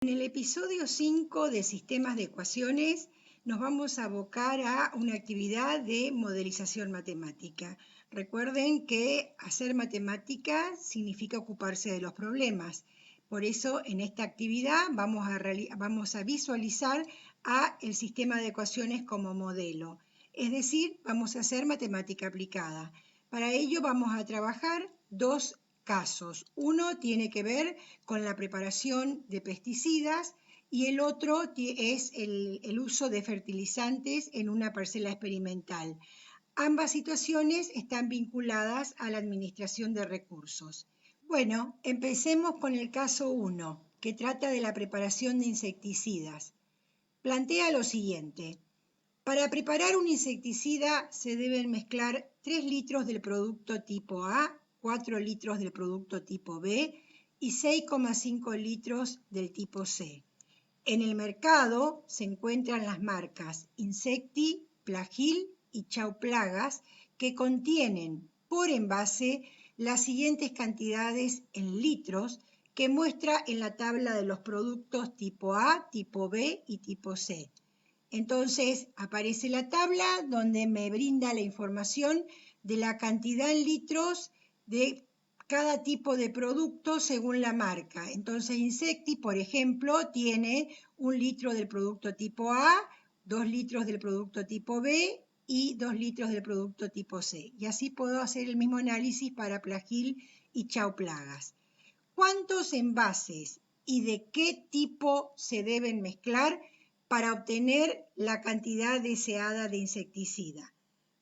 En el episodio 5 de Sistemas de Ecuaciones nos vamos a abocar a una actividad de modelización matemática. Recuerden que hacer matemática significa ocuparse de los problemas. Por eso en esta actividad vamos a visualizar el sistema de ecuaciones como modelo. Es decir, vamos a hacer matemática aplicada. Para ello vamos a trabajar dos casos. Uno tiene que ver con la preparación de pesticidas y el otro es el uso de fertilizantes en una parcela experimental. Ambas situaciones están vinculadas a la administración de recursos. Bueno, empecemos con el caso 1, que trata de la preparación de insecticidas. Plantea lo siguiente. Para preparar un insecticida se deben mezclar 3 litros del producto tipo A, 4 litros del producto tipo B y 6,5 litros del tipo C. En el mercado se encuentran las marcas Insecti, Plagil y Chau Plagas que contienen por envase las siguientes cantidades en litros que muestra en la tabla de los productos tipo A, tipo B y tipo C. Entonces aparece la tabla donde me brinda la información de la cantidad en litros de cada tipo de producto según la marca. Entonces Insecti, por ejemplo, tiene 1 litro del producto tipo A, 2 litros del producto tipo B y 2 litros del producto tipo C. Y así puedo hacer el mismo análisis para Plagil y Chau Plagas. ¿Cuántos envases y de qué tipo se deben mezclar para obtener la cantidad deseada de insecticida?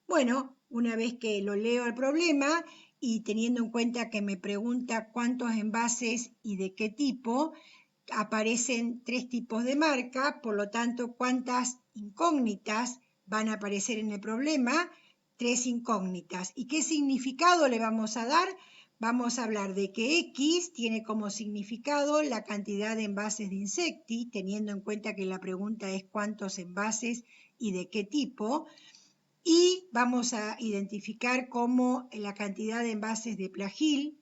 Bueno, una vez que lo leo el problema y teniendo en cuenta que me pregunta cuántos envases y de qué tipo, aparecen 3 tipos de marca, por lo tanto, ¿cuántas incógnitas van a aparecer en el problema? 3 incógnitas. ¿Y qué significado le vamos a dar? Vamos a hablar de que X tiene como significado la cantidad de envases de Insecti, teniendo en cuenta que la pregunta es cuántos envases y de qué tipo. Y vamos a identificar como la cantidad de envases de Plagil.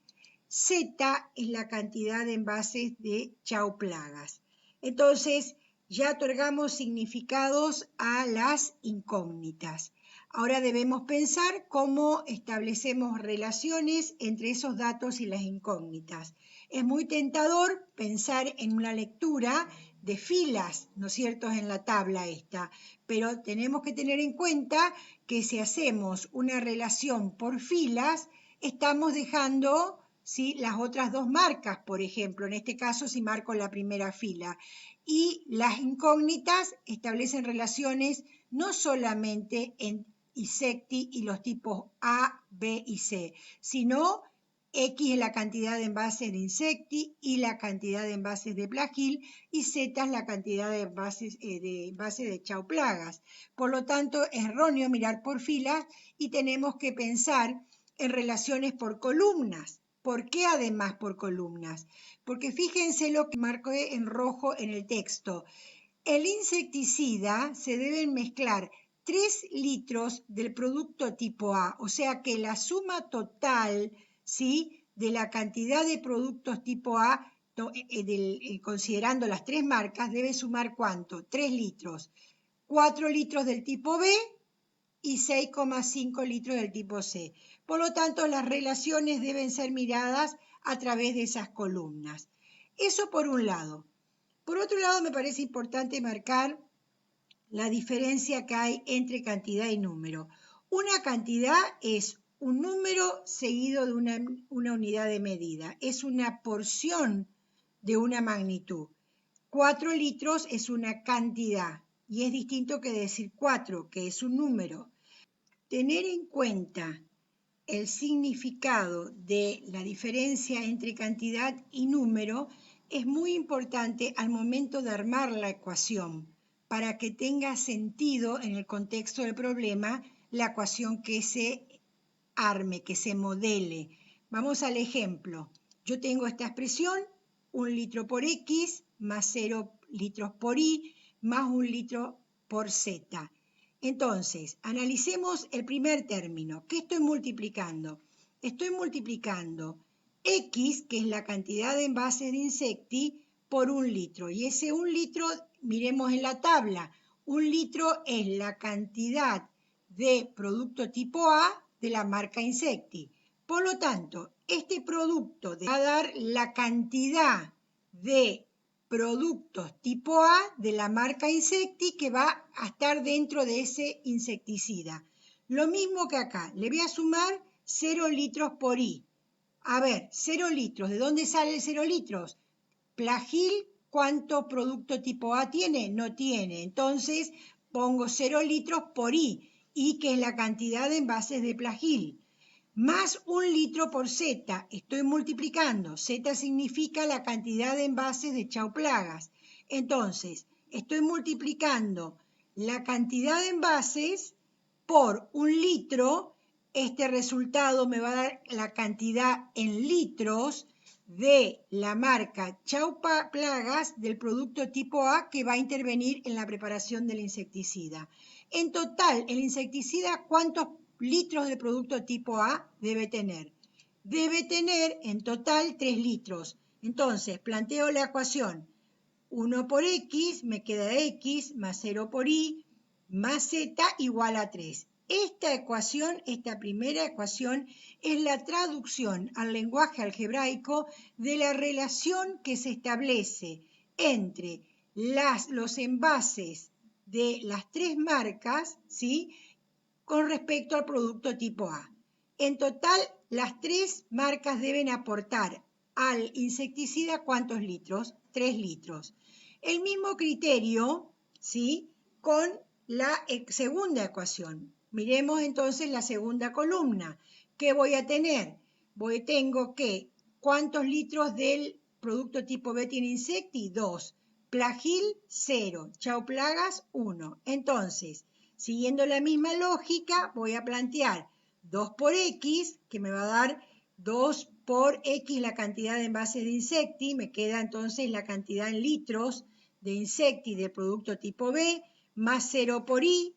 Z es la cantidad de envases de Chau Plagas. Entonces, ya otorgamos significados a las incógnitas. Ahora debemos pensar cómo establecemos relaciones entre esos datos y las incógnitas. Es muy tentador pensar en una lectura de filas, ¿no es cierto?, en la tabla esta, pero tenemos que tener en cuenta que si hacemos una relación por filas, estamos dejando ¿sí? Las otras dos marcas, por ejemplo, en este caso si marco la primera fila. Y las incógnitas establecen relaciones no solamente en Insecti y los tipos A, B y C, sino X es la cantidad de envases de Insecti y la cantidad de envases de Plagil y Z es la cantidad de envases de Chau Plagas. Por lo tanto, es erróneo mirar por filas y tenemos que pensar en relaciones por columnas. ¿Por qué además por columnas? Porque fíjense lo que marqué en rojo en el texto. El insecticida se deben mezclar 3 litros del producto tipo A, o sea que la suma total, ¿sí?, de la cantidad de productos tipo A, considerando las 3 marcas, debe sumar ¿cuánto? 3 litros. 4 litros del tipo B y 6,5 litros del tipo C. Por lo tanto, las relaciones deben ser miradas a través de esas columnas. Eso por un lado. Por otro lado, me parece importante marcar la diferencia que hay entre cantidad y número. Una cantidad es un número seguido de una unidad de medida. Es una porción de una magnitud. 4 litros es una cantidad y es distinto que decir 4, que es un número. Tener en cuenta el significado de la diferencia entre cantidad y número es muy importante al momento de armar la ecuación para que tenga sentido en el contexto del problema la ecuación que se arme, que se modele. Vamos al ejemplo. Yo tengo esta expresión, 1 litro por X más 0 litros por Y más 1 litro por Z. Entonces, analicemos el primer término. ¿Qué estoy multiplicando? Estoy multiplicando X, que es la cantidad de envases de Insecti, por 1 litro. Y ese 1 litro, miremos en la tabla, 1 litro es la cantidad de producto tipo A de la marca Insecti. Por lo tanto, este producto va a dar la cantidad de productos tipo A de la marca Insecti que va a estar dentro de ese insecticida. Lo mismo que acá, le voy a sumar 0 litros por I. A ver, 0 litros, ¿de dónde sale el 0 litros? Plagil, ¿cuánto producto tipo A tiene? No tiene. Entonces pongo 0 litros por I, I que es la cantidad de envases de Plagil, más 1 litro por Z. Estoy multiplicando. Z significa la cantidad de envases de Chau Plagas. Entonces, estoy multiplicando la cantidad de envases por 1 litro. Este resultado me va a dar la cantidad en litros de la marca Chau Plagas del producto tipo A que va a intervenir en la preparación del insecticida. En total, el insecticida, ¿cuántos litros de producto tipo A debe tener? Debe tener en total 3 litros. Entonces, planteo la ecuación. 1 por X, me queda X, más 0 por Y, más Z igual a 3. Esta ecuación, esta primera ecuación, es la traducción al lenguaje algebraico de la relación que se establece entre los envases de las 3 marcas, ¿sí?, con respecto al producto tipo A. En total, las 3 marcas deben aportar al insecticida ¿cuántos litros? 3 litros. El mismo criterio, ¿sí?, con la segunda ecuación. Miremos entonces la segunda columna. ¿Qué voy a tener? Tengo que, ¿cuántos litros del producto tipo B tiene Insecti? 2. Plagil, 0. Chau Plagas, 1. Entonces, siguiendo la misma lógica, voy a plantear 2 por X, que me va a dar 2 por X la cantidad de envases de Insecti, me queda entonces la cantidad en litros de Insecti del producto tipo B, más 0 por I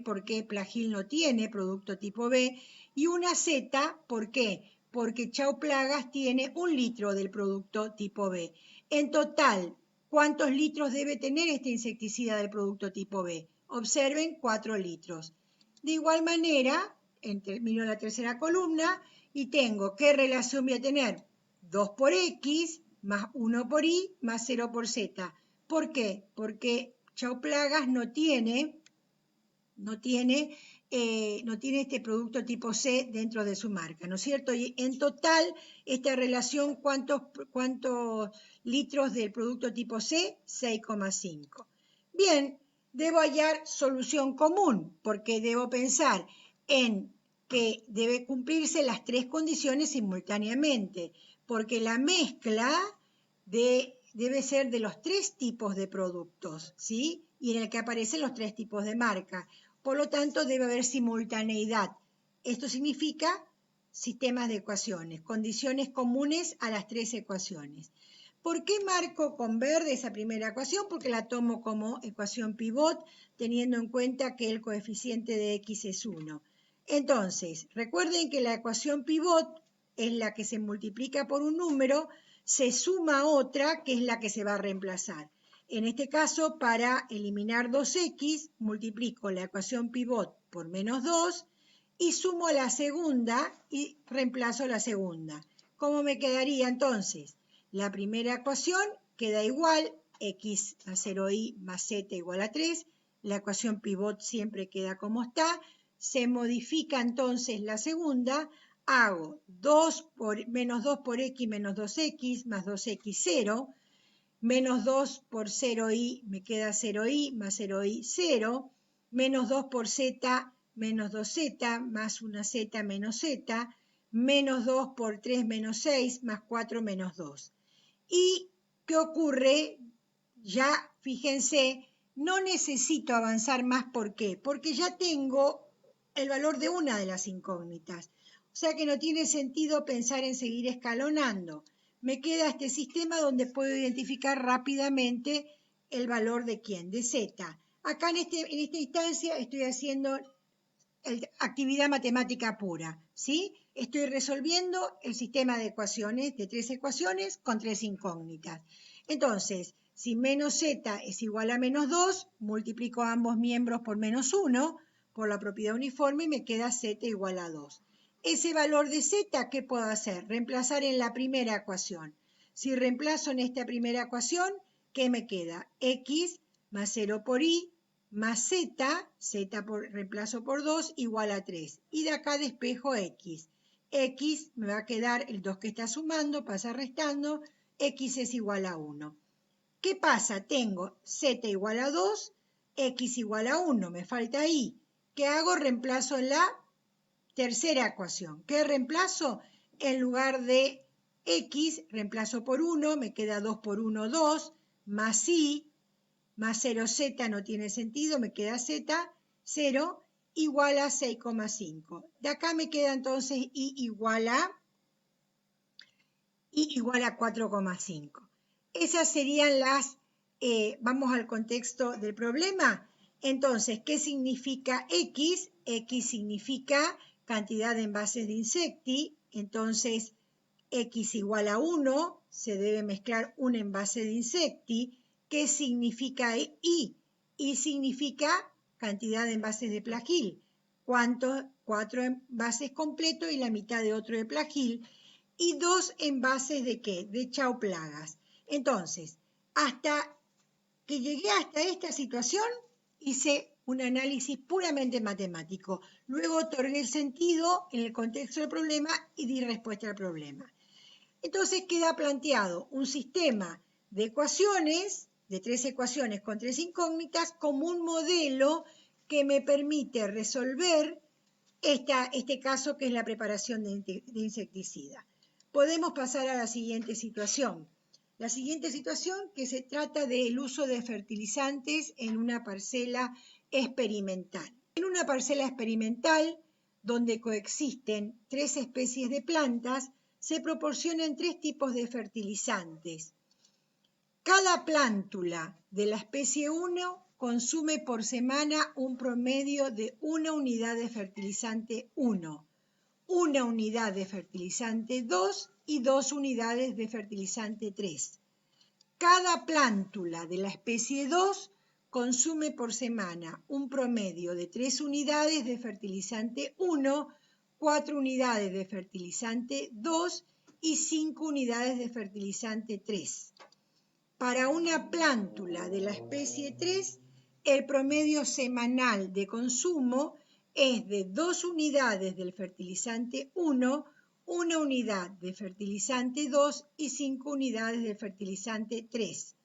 porque Plagil no tiene producto tipo B, y una Z, ¿por qué? Porque Chau Plagas tiene 1 litro del producto tipo B. En total, ¿cuántos litros debe tener este insecticida del producto tipo B? Observen, 4 litros. De igual manera, termino la tercera columna y tengo, ¿qué relación voy a tener? 2 por X más 1 por Y más 0 por Z. ¿Por qué? Porque Chau Plagas no tiene este producto tipo C dentro de su marca, ¿no es cierto? Y en total, esta relación, ¿cuántos litros del producto tipo C? 6,5. Bien, debo hallar solución común, porque debo pensar en que debe cumplirse las 3 condiciones simultáneamente, porque la mezcla debe ser de los 3 tipos de productos, ¿sí? Y en el que aparecen los 3 tipos de marca. Por lo tanto, debe haber simultaneidad. Esto significa sistemas de ecuaciones, condiciones comunes a las 3 ecuaciones. ¿Por qué marco con verde esa primera ecuación? Porque la tomo como ecuación pivot, teniendo en cuenta que el coeficiente de X es 1. Entonces, recuerden que la ecuación pivot es la que se multiplica por un número, se suma otra, que es la que se va a reemplazar. En este caso, para eliminar 2x, multiplico la ecuación pivot por menos 2 y sumo la segunda y reemplazo la segunda. ¿Cómo me quedaría entonces? La primera ecuación queda igual, x más 0y más z igual a 3. La ecuación pivot siempre queda como está. Se modifica entonces la segunda. Hago menos 2 por x menos 2x más 2x 0. Menos 2 por 0i me queda 0i más 0i 0. Menos 2 por z menos 2z más una z menos z. Menos 2 por 3 menos 6 más 4 menos 2. ¿Y qué ocurre? Ya, fíjense, no necesito avanzar más. ¿Por qué? Porque ya tengo el valor de una de las incógnitas. O sea que no tiene sentido pensar en seguir escalonando. Me queda este sistema donde puedo identificar rápidamente el valor de ¿quién? De Z. Acá en esta instancia estoy haciendo actividad matemática pura, ¿sí? Estoy resolviendo el sistema de ecuaciones, de 3 ecuaciones con 3 incógnitas. Entonces, si menos z es igual a menos 2, multiplico ambos miembros por menos 1, por la propiedad uniforme, y me queda z igual a 2. Ese valor de z, ¿qué puedo hacer? Reemplazar en la primera ecuación. Si reemplazo en esta primera ecuación, ¿qué me queda? X más 0 por y más z, reemplazo por 2, igual a 3. Y de acá despejo x. X me va a quedar el 2 que está sumando, pasa restando, x es igual a 1. ¿Qué pasa? Tengo z igual a 2, x igual a 1, me falta y. ¿Qué hago? Reemplazo en la tercera ecuación. ¿Qué reemplazo? En lugar de x, reemplazo por 1, me queda 2 por 1, 2, más y, más 0z no tiene sentido, me queda z, 0, igual a 6,5. De acá me queda entonces y igual a 4,5. Esas serían las, vamos al contexto del problema. Entonces, ¿qué significa X? X significa cantidad de envases de Insecti. Entonces, X igual a 1, se debe mezclar un envase de Insecti. ¿Qué significa Y? Y significa cantidad de envases de Plagil. ¿Cuántos? 4 envases completos y la mitad de otro de Plagil. Y 2 envases de ¿qué? De Chao Plagas. Entonces, hasta que llegué hasta esta situación, hice un análisis puramente matemático. Luego otorgué el sentido en el contexto del problema y di respuesta al problema. Entonces queda planteado un sistema de ecuaciones, de 3 ecuaciones con 3 incógnitas, como un modelo que me permite resolver este caso que es la preparación de insecticida. Podemos pasar a la siguiente situación. La siguiente situación que se trata del uso de fertilizantes en una parcela experimental. En una parcela experimental donde coexisten 3 especies de plantas, se proporcionan 3 tipos de fertilizantes. Cada plántula de la especie 1 consume por semana un promedio de 1 unidad de fertilizante 1, 1 unidad de fertilizante 2 y 2 unidades de fertilizante 3. Cada plántula de la especie 2 consume por semana un promedio de 3 unidades de fertilizante 1, 4 unidades de fertilizante 2 y 5 unidades de fertilizante 3. Para una plántula de la especie 3, el promedio semanal de consumo es de 2 unidades del fertilizante 1, 1 unidad de fertilizante 2 y 5 unidades de fertilizante 3.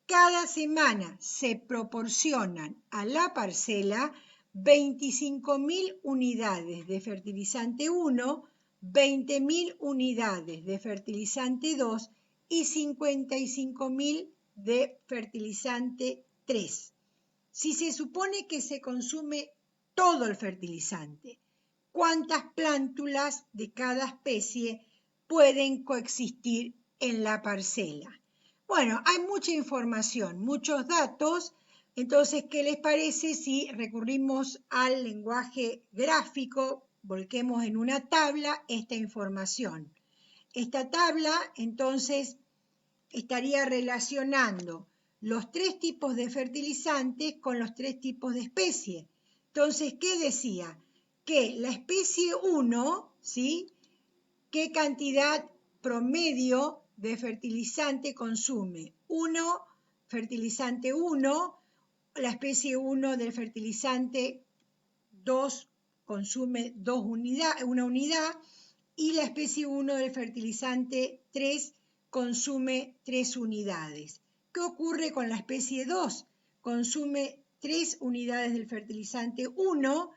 Cada semana se proporcionan a la parcela 25.000 unidades de fertilizante 1, 20.000 unidades de fertilizante 2 y 55.000 de fertilizante 3. Si se supone que se consume todo el fertilizante, ¿cuántas plántulas de cada especie pueden coexistir en la parcela? Bueno, hay mucha información, muchos datos. Entonces, ¿qué les parece si recurrimos al lenguaje gráfico? Volquemos en una tabla esta información. Esta tabla, entonces, estaría relacionando los 3 tipos de fertilizantes con los 3 tipos de especies. Entonces, ¿qué decía? Que la especie 1, ¿sí? ¿Qué cantidad promedio de fertilizante consume? 1, fertilizante 1, la especie 1 del fertilizante 2 consume 1 unidad y la especie 1 del fertilizante 3 consume 3 unidades. ¿Qué ocurre con la especie 2? Consume 3 unidades del fertilizante 1,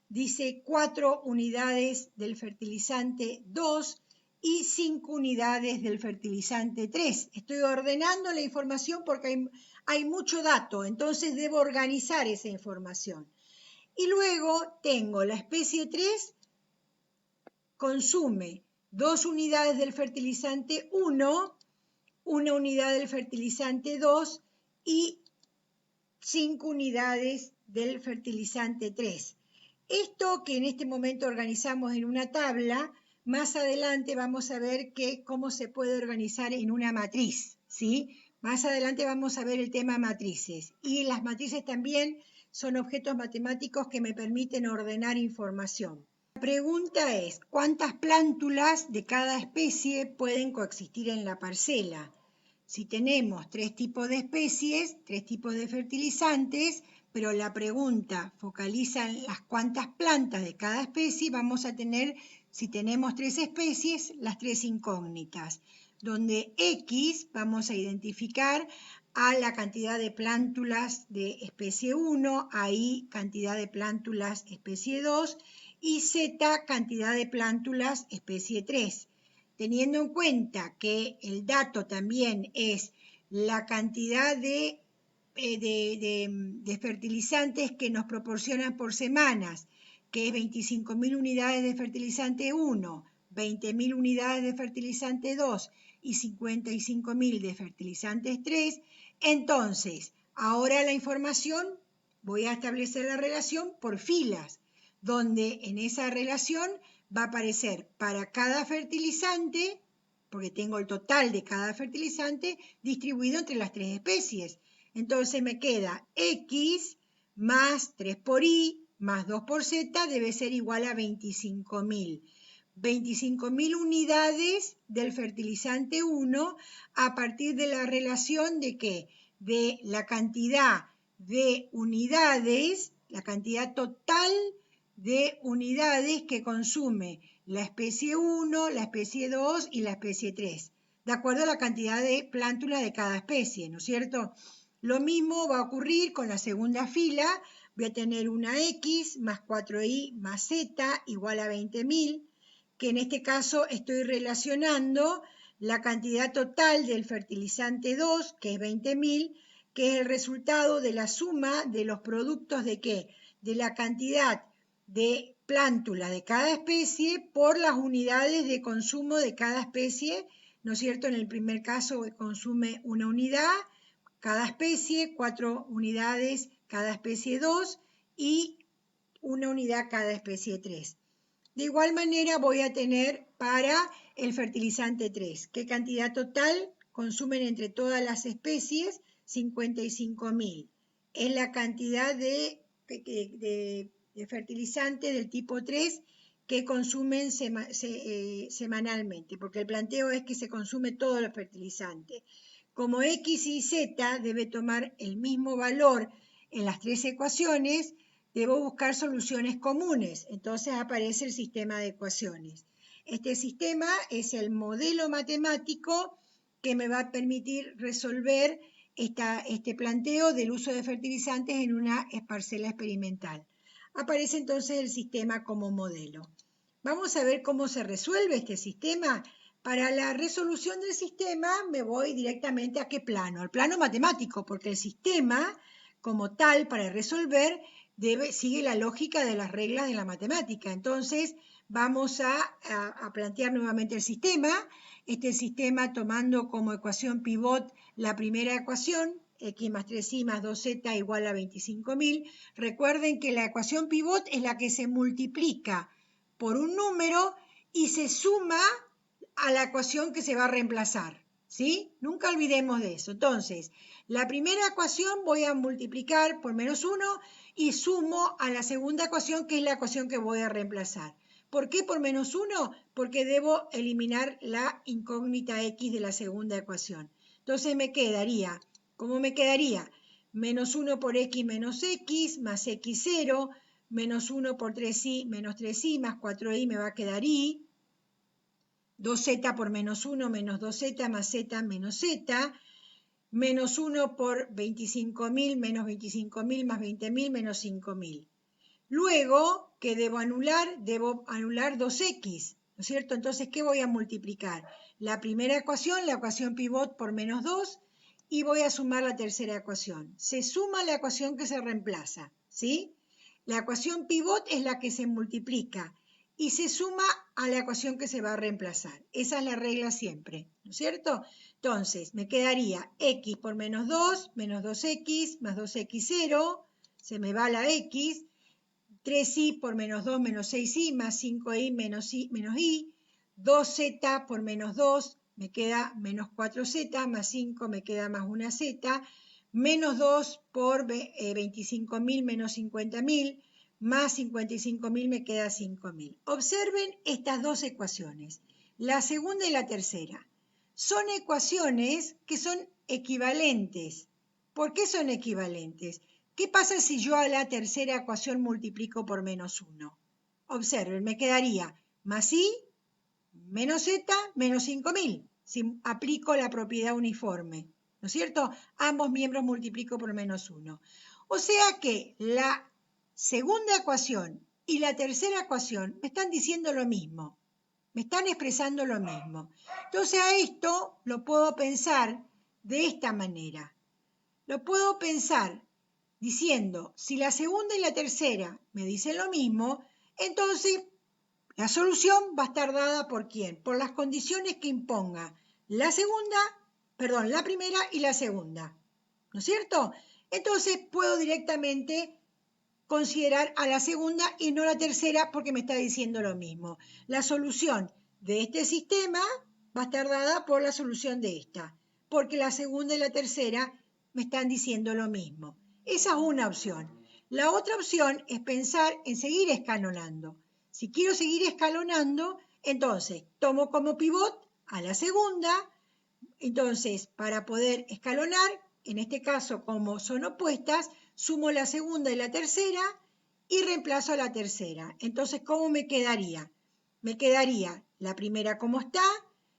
dice 4 unidades del fertilizante 2 y 5 unidades del fertilizante 3. Estoy ordenando la información porque hay mucho dato, entonces debo organizar esa información. Y luego tengo la especie 3, consume 2 unidades del fertilizante 1, 1 unidad del fertilizante 2 y 5 unidades del fertilizante 3. Esto que en este momento organizamos en una tabla, más adelante vamos a ver cómo se puede organizar en una matriz, ¿sí? Más adelante vamos a ver el tema matrices. Y las matrices también son objetos matemáticos que me permiten ordenar información. La pregunta es, ¿cuántas plántulas de cada especie pueden coexistir en la parcela? Si tenemos 3 tipos de especies, 3 tipos de fertilizantes, pero la pregunta focaliza en las cuántas plantas de cada especie, vamos a tener, si tenemos 3 especies, las 3 incógnitas, donde X vamos a identificar a la cantidad de plántulas de especie 1, ahí cantidad de plántulas especie 2, y Z cantidad de plántulas especie 3. Teniendo en cuenta que el dato también es la cantidad de fertilizantes que nos proporcionan por semanas, que es 25.000 unidades de fertilizante 1, 20.000 unidades de fertilizante 2 y 55.000 de fertilizantes 3, entonces ahora la información voy a establecer la relación por filas, donde en esa relación va a aparecer para cada fertilizante, porque tengo el total de cada fertilizante distribuido entre las 3 especies. Entonces me queda X más 3 por Y más 2 por Z debe ser igual a 25.000. 25.000 unidades del fertilizante 1 a partir de la relación de ¿qué? De la cantidad de unidades, la cantidad total de unidades que consume la especie 1, la especie 2 y la especie 3, de acuerdo a la cantidad de plántulas de cada especie, ¿no es cierto? Lo mismo va a ocurrir con la segunda fila, voy a tener una X más 4Y más Z igual a 20.000, que en este caso estoy relacionando la cantidad total del fertilizante 2, que es 20.000, que es el resultado de la suma de los productos de ¿qué? De la cantidad de plántulas de cada especie por las unidades de consumo de cada especie, ¿no es cierto? En el primer caso consume una unidad cada especie, 4 unidades cada especie 2 y una unidad cada especie 3. De igual manera voy a tener para el fertilizante 3, ¿qué cantidad total consumen entre todas las especies? 55.000. Es la cantidad de fertilizante del tipo 3 que consumen semanalmente, porque el planteo es que se consume todo el fertilizante. Como X y Z debe tomar el mismo valor en las 3 ecuaciones, debo buscar soluciones comunes. Entonces aparece el sistema de ecuaciones. Este sistema es el modelo matemático que me va a permitir resolver este planteo del uso de fertilizantes en una parcela experimental. Aparece entonces el sistema como modelo. Vamos a ver cómo se resuelve este sistema. Para la resolución del sistema me voy directamente ¿a qué plano? Al plano matemático, porque el sistema como tal para resolver sigue la lógica de las reglas de la matemática. Entonces vamos a plantear nuevamente el sistema. Este sistema tomando como ecuación pivot la primera ecuación, X más 3Y más 2Z igual a 25.000. Recuerden que la ecuación pivot es la que se multiplica por un número y se suma a la ecuación que se va a reemplazar, ¿sí? Nunca olvidemos de eso. Entonces, la primera ecuación voy a multiplicar por menos 1 y sumo a la segunda ecuación, que es la ecuación que voy a reemplazar. ¿Por qué por menos 1? Porque debo eliminar la incógnita X de la segunda ecuación. Entonces me quedaría, ¿cómo me quedaría? Menos 1 por X menos X más X0, menos 1 por 3Y menos 3Y más 4Y me va a quedar Y, 2Z por menos 1 menos 2Z más Z menos Z, menos 1 por 25.000 menos 25.000 más 20.000 menos 5.000. Luego, ¿qué debo anular? Debo anular 2X, ¿no es cierto? Entonces, ¿qué voy a multiplicar? La primera ecuación, la ecuación pivot por menos 2, y voy a sumar la tercera ecuación. Se suma la ecuación que se reemplaza, ¿sí? La ecuación pivot es la que se multiplica y se suma a la ecuación que se va a reemplazar. Esa es la regla siempre, ¿no es cierto? Entonces, me quedaría X por menos 2, menos 2X, más 2X0, se me va la X, 3Y por menos 2 menos 6Y más 5Y menos Y, 2Z por menos 2 me queda menos 4z, más 5 me queda más 1z, menos 2 por 25.000 menos 50.000, más 55.000 me queda 5.000. Observen estas dos ecuaciones, la segunda y la tercera. Son ecuaciones que son equivalentes. ¿Por qué son equivalentes? ¿Qué pasa si yo a la tercera ecuación multiplico por menos 1? Observen, me quedaría más i menos z menos 5.000, si aplico la propiedad uniforme, ¿no es cierto? Ambos miembros multiplico por menos 1. O sea que la segunda ecuación y la tercera ecuación me están diciendo lo mismo, me están expresando lo mismo. Entonces a esto lo puedo pensar de esta manera. Lo puedo pensar diciendo, si la segunda y la tercera me dicen lo mismo, entonces la solución va a estar dada por quién, por las condiciones que imponga la primera y la segunda, ¿no es cierto? Entonces puedo directamente considerar a la segunda y no la tercera porque me está diciendo lo mismo. La solución de este sistema va a estar dada por la solución de esta, porque la segunda y la tercera me están diciendo lo mismo. Esa es una opción. La otra opción es pensar en seguir escalonando. Si quiero seguir escalonando, entonces tomo como pivot a la segunda. Entonces, para poder escalonar, en este caso como son opuestas, sumo la segunda y la tercera y reemplazo a la tercera. Entonces, ¿cómo me quedaría? Me quedaría la primera como está,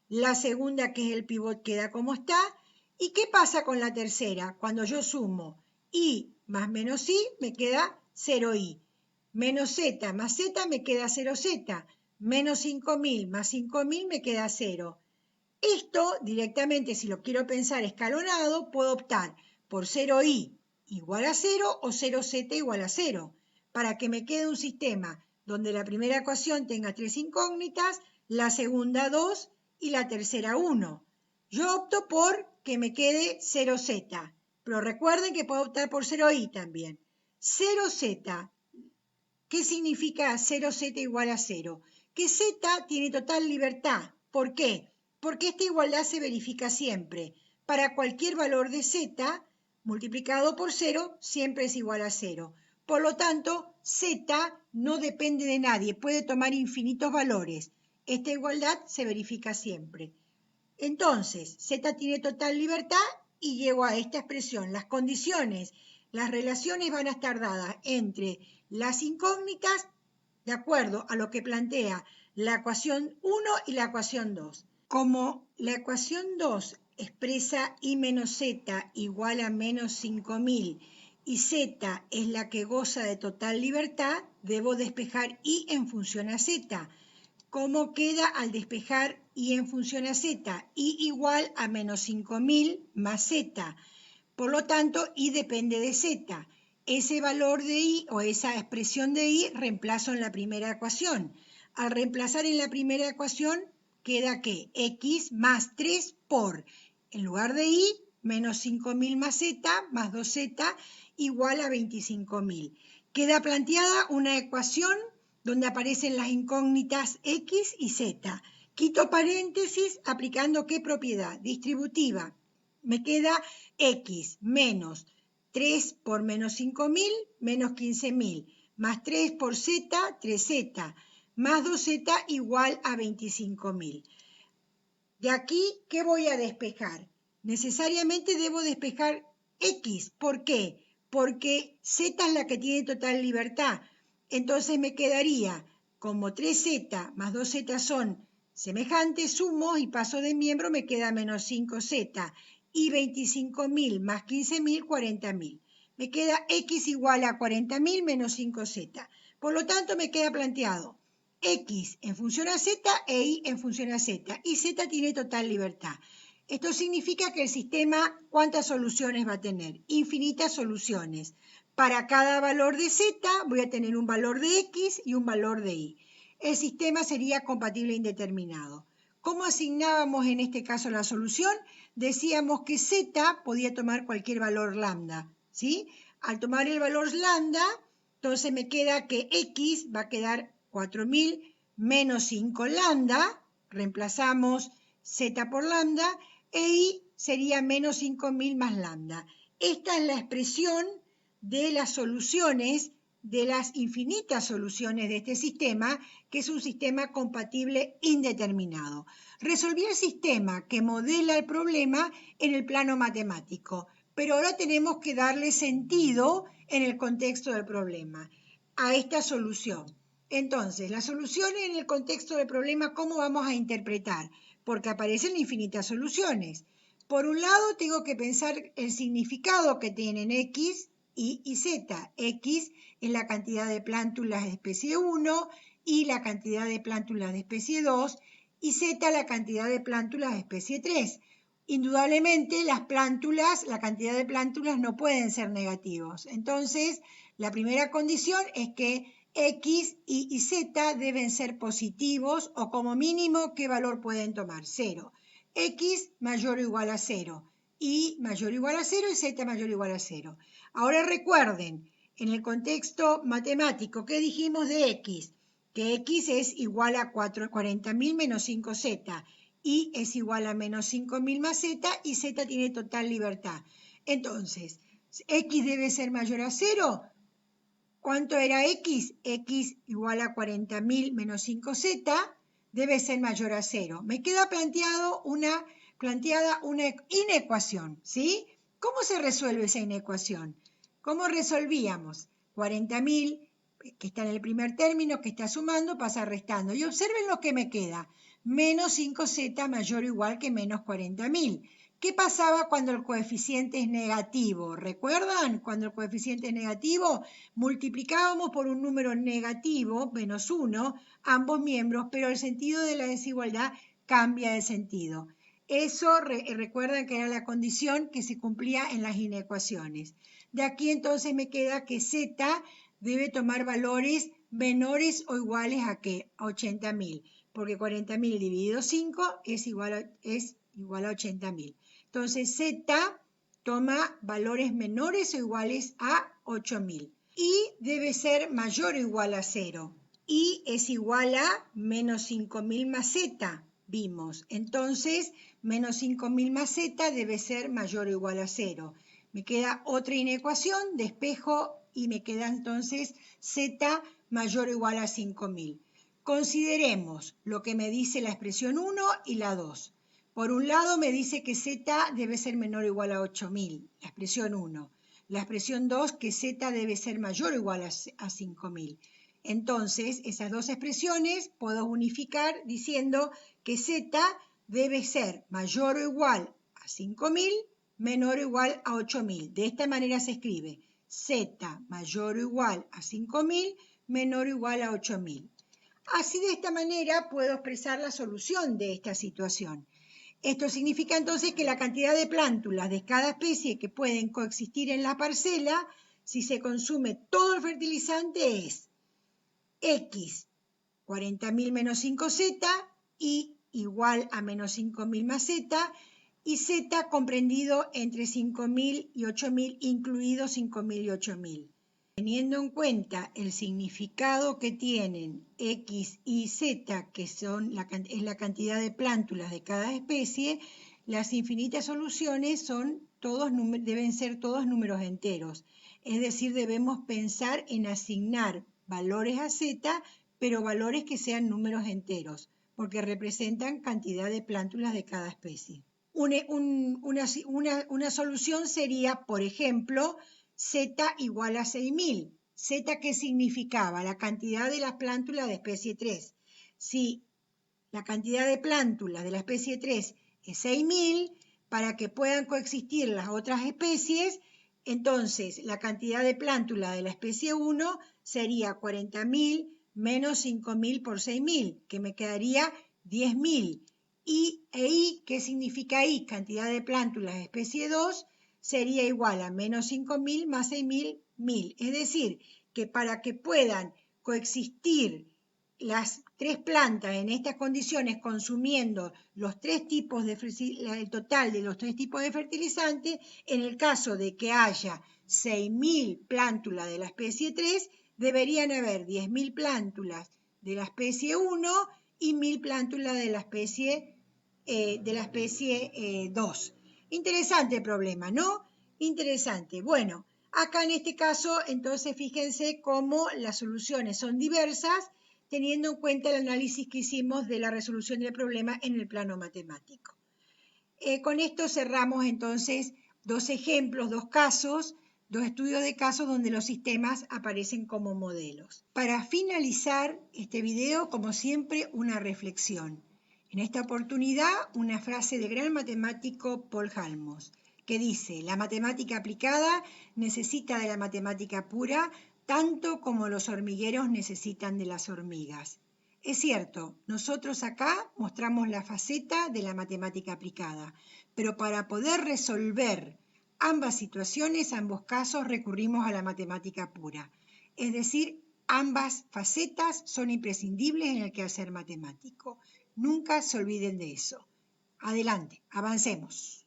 la segunda que es el pivot queda como está. ¿Y qué pasa con la tercera? Cuando yo sumo i más menos i, me queda 0i. Menos z más z me queda 0z. Menos 5.000 más 5.000 me queda 0. Esto directamente, si lo quiero pensar escalonado, puedo optar por 0i igual a 0 o 0z igual a 0, para que me quede un sistema donde la primera ecuación tenga 3 incógnitas, la segunda 2 y la tercera 1. Yo opto por que me quede 0z, pero recuerden que puedo optar por 0i también. 0z, ¿qué significa 0z igual a 0? Que z tiene total libertad. ¿Por qué? Porque esta igualdad se verifica siempre. Para cualquier valor de z, multiplicado por 0, siempre es igual a 0. Por lo tanto, z no depende de nadie, puede tomar infinitos valores. Esta igualdad se verifica siempre. Entonces, z tiene total libertad y llego a esta expresión. Las condiciones, las relaciones van a estar dadas entre las incógnitas de acuerdo a lo que plantea la ecuación 1 y la ecuación 2. Como la ecuación 2 expresa i menos z igual a menos 5.000 y z es la que goza de total libertad, debo despejar i en función a z. ¿Cómo queda al despejar i en función a z? I igual a menos 5.000 más z. Por lo tanto, i depende de z. Ese valor de i o esa expresión de i reemplazo en la primera ecuación. Al reemplazar en la primera ecuación, queda que x más 3 por, en lugar de i, menos 5.000 más z más 2z igual a 25.000. Queda planteada una ecuación donde aparecen las incógnitas x y z. Quito paréntesis aplicando ¿qué propiedad? Distributiva. Me queda x menos 3 por menos 5.000 menos 15.000 más 3 por z, 3z, más 2z igual a 25.000. De aquí, ¿qué voy a despejar? Necesariamente debo despejar x. ¿Por qué? Porque z es la que tiene total libertad. Entonces me quedaría, como 3z más 2z son semejantes, sumo y paso de miembro, me queda menos 5z. Y 25.000 más 15.000, 40.000. Me queda x igual a 40.000 menos 5z. Por lo tanto, me queda planteado x en función a z e y en función a z. Y z tiene total libertad. Esto significa que el sistema, ¿cuántas soluciones va a tener? Infinitas soluciones. Para cada valor de z voy a tener un valor de x y un valor de y. El sistema sería compatible e indeterminado. ¿Cómo asignábamos en este caso la solución? Decíamos que z podía tomar cualquier valor lambda, ¿sí? Al tomar el valor lambda, entonces me queda que x va a quedar 4.000 menos 5 lambda, reemplazamos Z por lambda, e I sería menos 5.000 más lambda. Esta es la expresión de las soluciones, de las infinitas soluciones de este sistema, que es un sistema compatible indeterminado. Resolví el sistema que modela el problema en el plano matemático, pero ahora tenemos que darle sentido en el contexto del problema a esta solución. Entonces, la solución en el contexto del problema, ¿cómo vamos a interpretar? Porque aparecen infinitas soluciones. Por un lado, tengo que pensar el significado que tienen X, Y Z. X es la cantidad de plántulas de especie 1, Y la cantidad de plántulas de especie 2, y Z la cantidad de plántulas de especie 3. Indudablemente, las plántulas, la cantidad de plántulas no pueden ser negativos. Entonces, la primera condición es que X, Y y Z deben ser positivos o como mínimo, ¿qué valor pueden tomar? 0. X mayor o igual a 0, Y mayor o igual a 0 y Z mayor o igual a 0. Ahora recuerden, en el contexto matemático, ¿qué dijimos de X? Que X es igual a 40.000 menos 5Z, Y es igual a menos 5.000 más Z y Z tiene total libertad. Entonces, X debe ser mayor a 0. ¿Cuánto era X? X igual a 40.000 menos 5Z debe ser mayor a 0. Me queda planteada una inecuación, ¿sí? ¿Cómo se resuelve esa inecuación? ¿Cómo resolvíamos? 40.000, que está en el primer término, que está sumando, pasa restando. Y observen lo que me queda. Menos 5Z mayor o igual que menos 40.000. ¿Qué pasaba cuando el coeficiente es negativo? ¿Recuerdan? Cuando el coeficiente es negativo, multiplicábamos por un número negativo, menos 1, ambos miembros, pero el sentido de la desigualdad cambia de sentido. Eso recuerdan que era la condición que se cumplía en las inecuaciones. De aquí entonces me queda que Z debe tomar valores menores o iguales a ¿qué? A 80.000, porque 40.000 dividido 5 es igual a 80.000. Entonces Z toma valores menores o iguales a 8.000. Y debe ser mayor o igual a 0. Y es igual a menos 5.000 más Z, vimos. Entonces, menos 5.000 más Z debe ser mayor o igual a 0. Me queda otra inecuación, despejo y me queda entonces Z mayor o igual a 5.000. Consideremos lo que me dice la expresión 1 y la 2. Por un lado me dice que Z debe ser menor o igual a 8.000, la expresión 1. La expresión 2, que Z debe ser mayor o igual a 5.000. Entonces, esas dos expresiones puedo unificar diciendo que Z debe ser mayor o igual a 5.000, menor o igual a 8.000. De esta manera se escribe Z mayor o igual a 5.000, menor o igual a 8.000. Así, de esta manera puedo expresar la solución de esta situación. Esto significa entonces que la cantidad de plántulas de cada especie que pueden coexistir en la parcela, si se consume todo el fertilizante, es X 40.000 menos 5Z, Y igual a menos 5.000 más Z, y Z comprendido entre 5.000 y 8.000, incluidos 5.000 y 8.000. Teniendo en cuenta el significado que tienen X y Z, que es la cantidad de plántulas de cada especie, las infinitas soluciones deben ser todos números enteros. Es decir, debemos pensar en asignar valores a Z, pero valores que sean números enteros, porque representan cantidad de plántulas de cada especie. Una solución sería, por ejemplo, Z igual a 6.000. Z, ¿qué significaba? La cantidad de las plántulas de especie 3. Si la cantidad de plántulas de la especie 3 es 6.000, para que puedan coexistir las otras especies, entonces la cantidad de plántulas de la especie 1 sería 40.000 menos 5.000 por 6.000, que me quedaría 10.000. Y ¿qué significa I? Cantidad de plántulas de especie 2 sería igual a menos 5.000 más 6.000, 1.000. Es decir, que para que puedan coexistir las tres plantas en estas condiciones consumiendo los tres tipos el total de los tres tipos de fertilizantes, en el caso de que haya 6.000 plántulas de la especie 3, deberían haber 10.000 plántulas de la especie 1 y 1.000 plántulas de la especie de la especie 2. Interesante el problema, ¿no? Interesante. Bueno, acá en este caso, entonces fíjense cómo las soluciones son diversas, teniendo en cuenta el análisis que hicimos de la resolución del problema en el plano matemático. Con esto cerramos entonces dos ejemplos, dos casos, dos estudios de casos donde los sistemas aparecen como modelos. Para finalizar este video, como siempre, una reflexión. En esta oportunidad, una frase del gran matemático Paul Halmos, que dice: la matemática aplicada necesita de la matemática pura tanto como los hormigueros necesitan de las hormigas. Es cierto, nosotros acá mostramos la faceta de la matemática aplicada, pero para poder resolver ambas situaciones, ambos casos, recurrimos a la matemática pura. Es decir, ambas facetas son imprescindibles en el quehacer matemático. Nunca se olviden de eso. Adelante, avancemos.